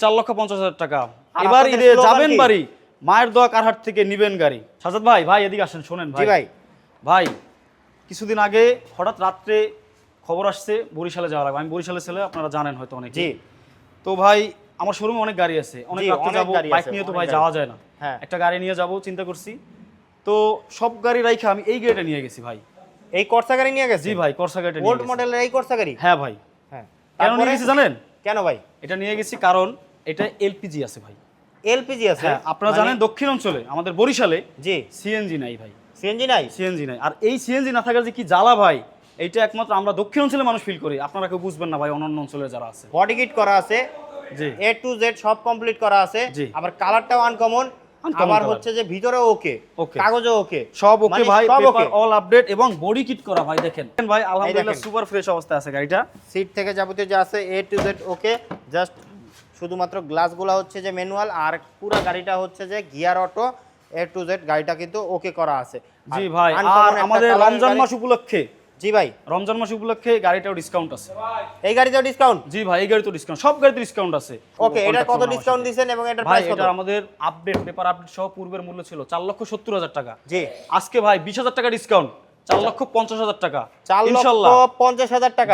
4,50,000 টাকা। এবার ঈদে যাবেন বাড়ি, মায়ের দোয়া কারহাট থেকে নিবেন গাড়ি। সাজাদ ভাই, ভাই এদিকে আসেন, শোনেন ভাই। জি ভাই। ভাই কিছুদিন আগে হঠাৎ রাত্রে খবর আসছে বরিশালে যাওয়া লাগবে। আমি বরিশালের ছেলে, আপনারা জানেন হয়তো অনেক। জি। তো ভাই আমার শোরুমে অনেক গাড়ি আছে, অনেক রাত্রে অনেক যাবো, গাড়ি বাইক আছে, নিয়ে তো অনেক ভাই গাড়ি। যাওয়া যায় না। হ্যাঁ। একটা গাড়ি নিয়ে যাব চিন্তা করছি। তো সব গাড়ি রাইখা আমি এই গাড়িটা নিয়ে গেছি ভাই। এই করসা গাড়ি নিয়ে গেছে? জি ভাই, করসা গাড়িটা নিয়ে ওল্ড গেছি। মডেলের এই করসা গাড়ি? হ্যাঁ ভাই। হ্যাঁ। কেন নিয়ে গেছি জানেন? কেন ভাই? এটা নিয়ে গেছি কারণ এটা এলপিজি আছে ভাই। এলপিজি আছে? হ্যাঁ, আপনারা জানেন দক্ষিণ অঞ্চলে আমাদের বরিশালে জি। সিএনজি নাই ভাই। সিএনজি নাই? সিএনজি নাই। আর এই সিএনজি না থাকার যে কি জ্বালা ভাই, এইটা একমাত্র আমরা দক্ষিণ অঞ্চলে মানুষ ফিল করি, আপনারা কেউ বুঝবেন না ভাই অন্যান্য অঞ্চলে যারা আছে। বডি কিট করা আছে, জি। এ টু জেড সব কমপ্লিট করা আছে। জি। আবার কালারটাও আনকমন, Uncommon আবার colour। হচ্ছে যে ভিতরে ওকে, Okay। কাগজও ওকে, সব ওকে মানে ভাই, সব পেপার ওকে। অল আপডেট এবং বডি কিট করা ভাই। দেখেন ভাই, আলহামদুলিল্লাহ দেখেন। সুপার ফ্রেশ অবস্থায় আছে গাড়িটা। সিট থেকে যাবতীয় যা আছে এ টু জেড ওকে, জাস্ট শুধুমাত্র গ্লাসগুলো হচ্ছে যে ম্যানুয়াল, আর পুরো গাড়িটা হচ্ছে যে gear auto, A to Z গাড়িটা কিন্তু ওকে করা আছে। জি ভাই, uncommon আর একটা আমাদের colour রমজান গাড়ি। মাস উপলক্ষে, জি ভাই, রমজান মাস উপলক্ষে গাড়িটাও ডিসকাউন্ট আছে। এই গাড়িতেও ডিসকাউন্ট? জি ভাই, এই গাড়ি তো ডিসকাউন্ট, সব গাড়িতে ডিসকাউন্ট আছে। ওকে, এটা Contact কত করুন আমার ডিসকাউন্ট সাথে। দিবেন এবং এটার ভাই প্রাইস কত? এটা আমাদের আপডেট, পেপার আপডেট সহ পূর্বের মূল্য ছিল 4,70,000 টাকা। জি। আজকে ভাই 20,000 টাকা ডিসকাউন্ট, 4,50,000 টাকা। 4,50,000 টাকা।